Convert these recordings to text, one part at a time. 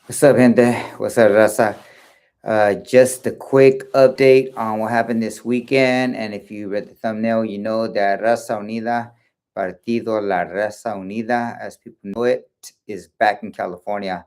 What's up, gente? What's up, Raza? Just a quick update on what happened this weekend. And if you read the thumbnail, you know that Raza Unida, Partido La Raza Unida, as people know it, is back in California.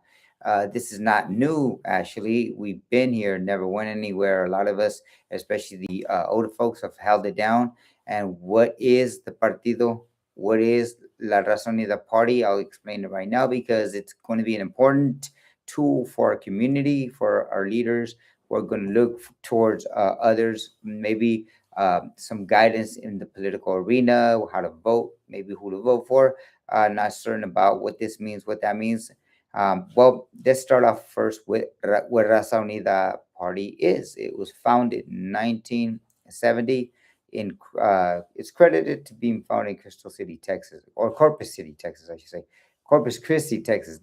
This is not new, actually. We've been here, never went anywhere. A lot of us, especially the older folks, have held it down. And what is the Partido? What is La Raza Unida Party? I'll explain it right now because it's going to be an important tool for our community, for our leaders. We're going to look towards others, maybe some guidance in the political arena, how to vote, maybe who to vote for. Not certain about what this means, what that means. Well, let's start off first with what Raza Unida Party is. It was founded in 1970. It's credited to being founded in Crystal City, Texas, or Corpus City, Texas, I should say. Corpus Christi, Texas.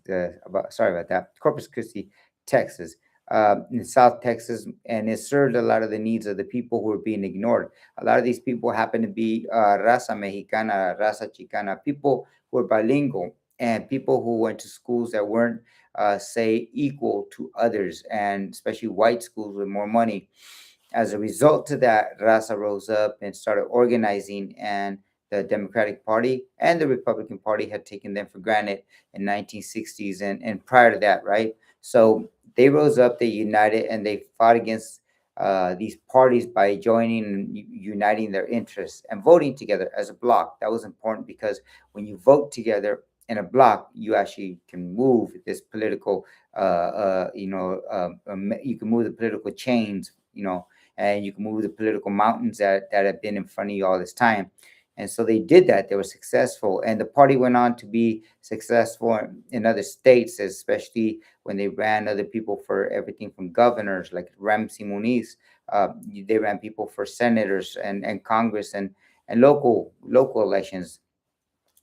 Sorry about that. Corpus Christi, Texas, in South Texas, and it served a lot of the needs of the people who were being ignored. A lot of these people happen to be raza mexicana, raza chicana, people who are bilingual, and people who went to schools that weren't, say, equal to others, and especially white schools with more money. As a result of that, Raza rose up and started organizing, and the Democratic Party and the Republican Party had taken them for granted in 1960s and prior to that, right? So they rose up, they united, and they fought against these parties by joining and uniting their interests and voting together as a bloc. That was important because when you vote together in a bloc, you actually can move this political, you can move the political chains, and you can move the political mountains that have been in front of you all this time. And so they did that. They were successful. And the party went on to be successful in other states, especially when they ran other people for everything from governors like Ramsey Muniz. They ran people for senators and Congress and local elections.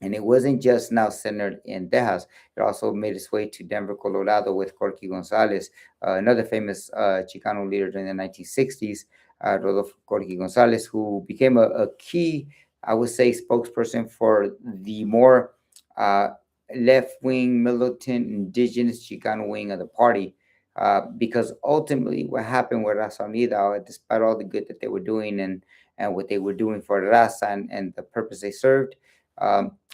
And it wasn't just now centered in Texas. It also made its way to Denver, Colorado with Corky Gonzalez, another famous Chicano leader during the 1960s, Rodolfo Corky Gonzalez, who became a key, I would say, spokesperson for the more uh, left wing, militant, indigenous Chicano wing of the party. Because ultimately, what happened with Raza Unida, despite all the good that they were doing and what they were doing for Raza and the purpose they served,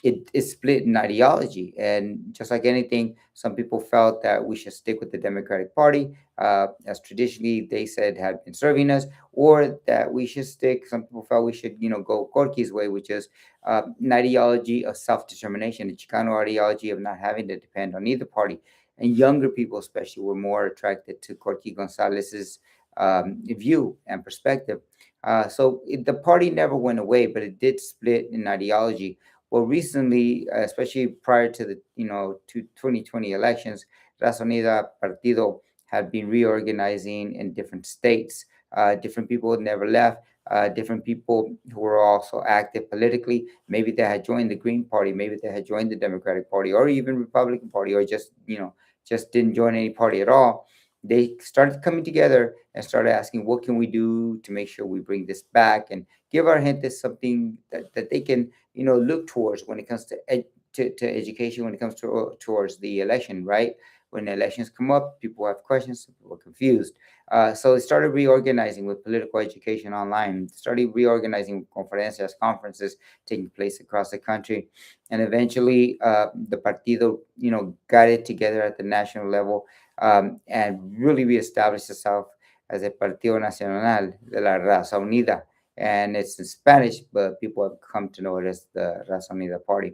it is split in ideology. And just like anything, some people felt that we should stick with the Democratic Party, as traditionally they said had been serving us, or that we should stick. Some people felt we should, go Corky's way, which is an ideology of self determination, the Chicano ideology of not having to depend on either party. And younger people, especially, were more attracted to Corky Gonzalez's view and perspective. The party never went away, but it did split in ideology. Well, recently, especially prior to the 2020 elections, Raza Unida Partido had been reorganizing in different states. Different people never left. Different people who were also active politically. Maybe they had joined the Green Party, maybe they had joined the Democratic Party, or even Republican Party, or just didn't join any party at all. They started coming together and started asking, what can we do to make sure we bring this back and give our gente something that they can look towards when it comes to education, when it comes to towards the election, right? When the elections come up, people have questions, people are confused. So they started reorganizing with political education online, started reorganizing conferencias, conferences taking place across the country. And eventually the partido got it together at the national level, and really reestablished itself as a Partido Nacional de la Raza Unida, and it's in Spanish, but people have come to know it as the Raza Unida Party.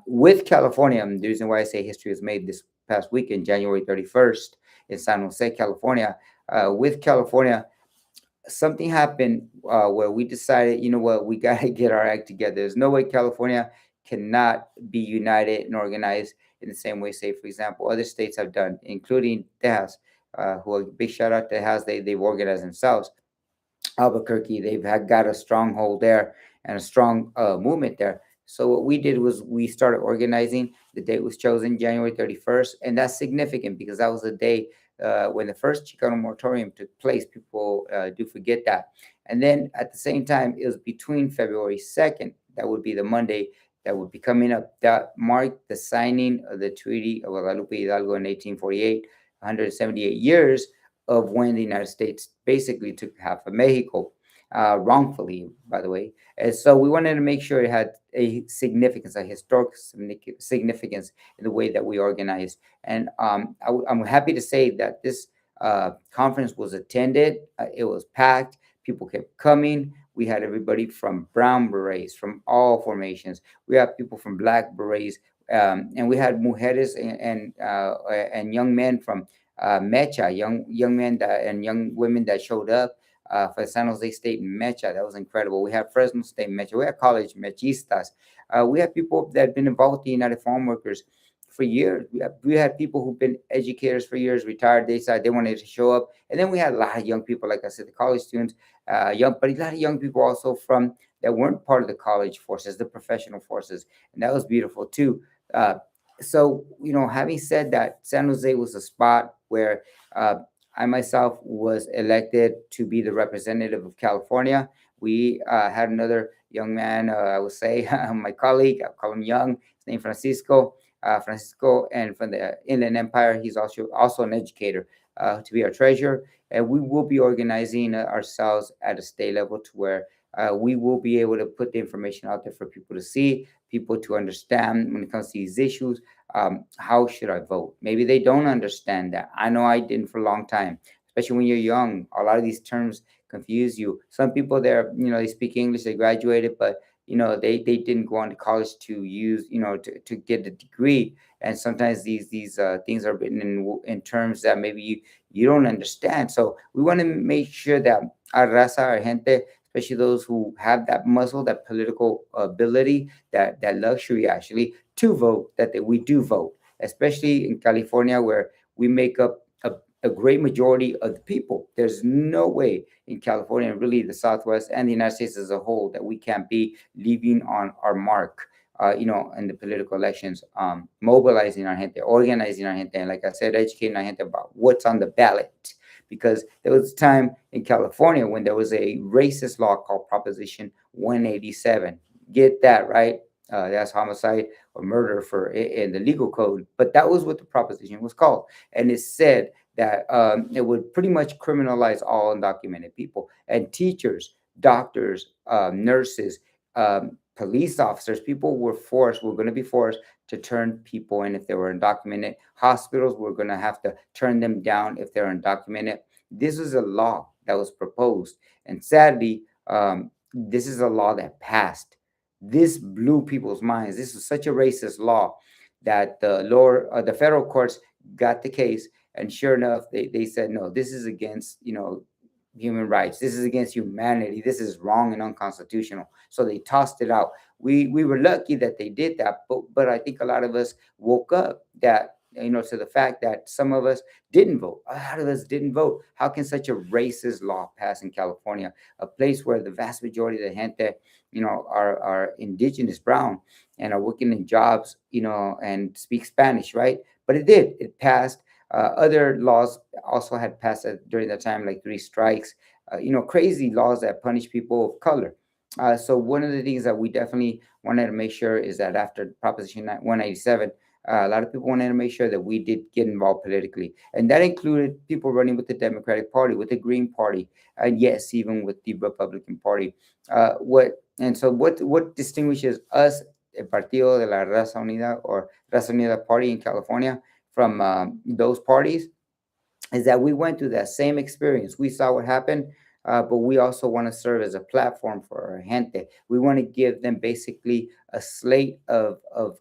With California, the reason why I say history was made this past weekend, January 31st, in San Jose, California. With California, something happened where we decided, you know what, we got to get our act together. There's no way California cannot be united and organized in the same way, say, for example, other states have done, including Texas, who a big shout out to Texas, they've organized themselves. Albuquerque, they've got a stronghold there and a strong movement there. So what we did was we started organizing. The date was chosen January 31st, and that's significant because that was the day when the first Chicano moratorium took place. People do forget that. And then at the same time, it was between February 2nd, that would be the Monday, that would be coming up that marked the signing of the Treaty of Guadalupe Hidalgo in 1848, 178 years of when the United States basically took half of Mexico, wrongfully, by the way. And so we wanted to make sure it had a significance, a historic significance in the way that we organized. And I'm happy to say that this conference was attended. It was packed. People kept coming. We had everybody from brown berets, from all formations. We had people from black berets, and we had mujeres and young men from Mecha, young men and young women that showed up for San Jose State Mecha. That was incredible. We had Fresno State Mecha. We had college mechistas. We had people that had been involved with the United Farm Workers for years. We had people who've been educators for years, retired. They decided they wanted to show up. And then we had a lot of young people, like I said, the college students, but a lot of young people also from that weren't part of the college forces, the professional forces. And that was beautiful too. Uh, so, having said that, San Jose was a spot where I myself was elected to be the representative of California. We had another young man, I would say, my colleague, I'll call him young, his name Francisco. Francisco, and from the Inland Empire, he's also an educator to be our treasurer. And we will be organizing ourselves at a state level to where we will be able to put the information out there for people to see, people to understand when it comes to these issues. How should I vote? Maybe they don't understand that. I know I didn't for a long time, especially when you're young. A lot of these terms confuse you. Some people there, they speak English, they graduated, but they didn't go on to college to use to get a degree, and sometimes these things are written in terms that maybe you don't understand. So we want to make sure that our raza, our gente, especially those who have that muscle, that political ability, that luxury actually to vote, we do vote, especially in California where we make up a great majority of the people. There's no way in California and really the Southwest and the United States as a whole that we can't be leaving on our mark. In the political elections, mobilizing our gente, organizing our gente, and like I said, educating our gente about what's on the ballot. Because there was a time in California when there was a racist law called Proposition 187. Get that right? That's homicide or murder in the legal code. But that was what the proposition was called, and it said that it would pretty much criminalize all undocumented people and teachers, doctors, nurses, police officers. People were going to be forced to turn people in if they were undocumented. Hospitals were going to have to turn them down if they're undocumented. This was a law that was proposed, and sadly, this is a law that passed. This blew people's minds. This was such a racist law that the federal courts got the case, and sure enough, they said no. This is against human rights. This is against humanity. This is wrong and unconstitutional. So they tossed it out. We were lucky that they did that, but I think a lot of us woke up that to the fact that some of us didn't vote. A lot of us didn't vote. How can such a racist law pass in California, a place where the vast majority of the gente, are indigenous brown and are working in jobs, and speak Spanish, right? But it did. It passed. Other laws also had passed during that time, like three strikes, crazy laws that punish people of color. So one of the things that we definitely wanted to make sure is that after Proposition 187, a lot of people wanted to make sure that we did get involved politically, and that included people running with the Democratic Party, with the Green Party, and yes, even with the Republican Party. What distinguishes us, el Partido de la Raza Unida or Raza Unida Party in California, from those parties is that we went through that same experience. We saw what happened, but we also want to serve as a platform for our gente. We want to give them basically a slate of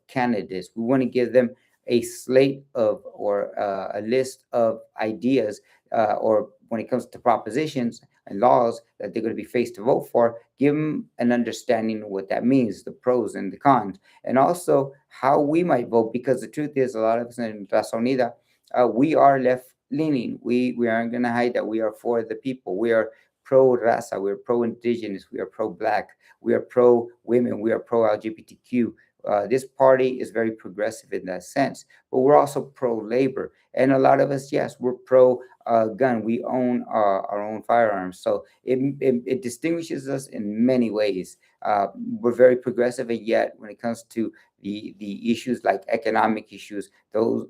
candidates. We want to give them a slate of or a list of ideas, or when it comes to propositions and laws that they're going to be faced to vote for, give them an understanding of what that means, the pros and the cons, and also how we might vote. Because the truth is, a lot of us in Raza Unida, we are left leaning. We aren't going to hide that we are for the people. We are pro raza. We are pro indigenous. We are pro black. We are pro women. We are pro LGBTQ. this party is very progressive in that sense, but we're also pro labor. And a lot of us, yes, we're pro gun. We own our own firearms. So it distinguishes us in many ways. We're very progressive, and yet when it comes to the issues like economic issues, those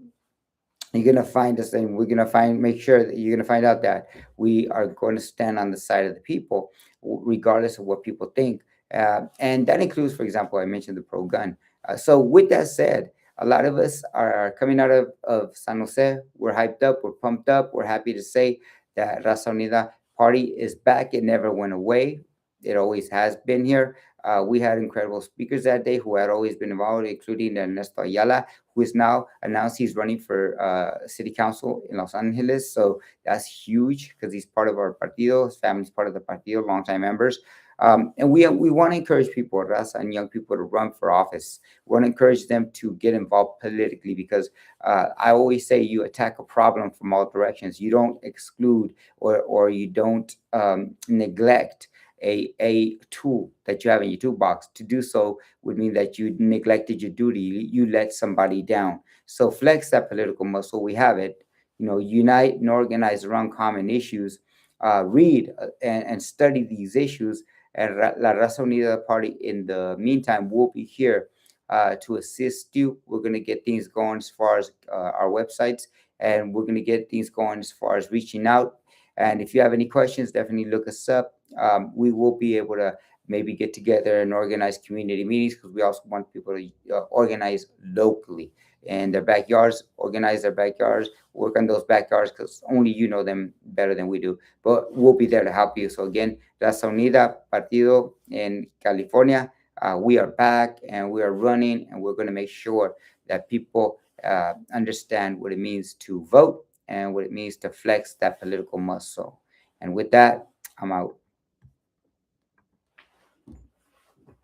you're gonna find us, and we're gonna find make sure that you're gonna find out that we are going to stand on the side of the people, regardless of what people think, and that includes, for example, I mentioned the pro gun. So with that said, a lot of us are coming out of San Jose. We're hyped up, we're pumped up, we're happy to say that Raza Unida Party is back. It never went away. It always has been here. We had incredible speakers that day who had always been involved, including Ernesto Ayala, who is now announced he's running for city council in Los Angeles. So that's huge because he's part of our partido. His family's part of the partido, longtime members. And we want to encourage people, Raza, and young people to run for office. We want to encourage them to get involved politically because I always say you attack a problem from all directions. You don't exclude or you don't neglect a tool that you have in your toolbox. To do so would mean that you neglected your duty. You let somebody down. So flex that political muscle. We have it. Unite and organize around common issues. Read and study these issues. And La Raza Unida Party, in the meantime, will be here to assist you. We're going to get things going as far as our websites, and we're going to get things going as far as reaching out. And if you have any questions, definitely look us up. We will be able to maybe get together and organize community meetings because we also want people to organize locally in their backyards, organize their backyards, work on those backyards because only you know them better than we do. But we'll be there to help you. So again, Raza Unida Partido in California. We are back and we are running, and we're going to make sure that people understand what it means to vote and what it means to flex that political muscle. And with that, I'm out.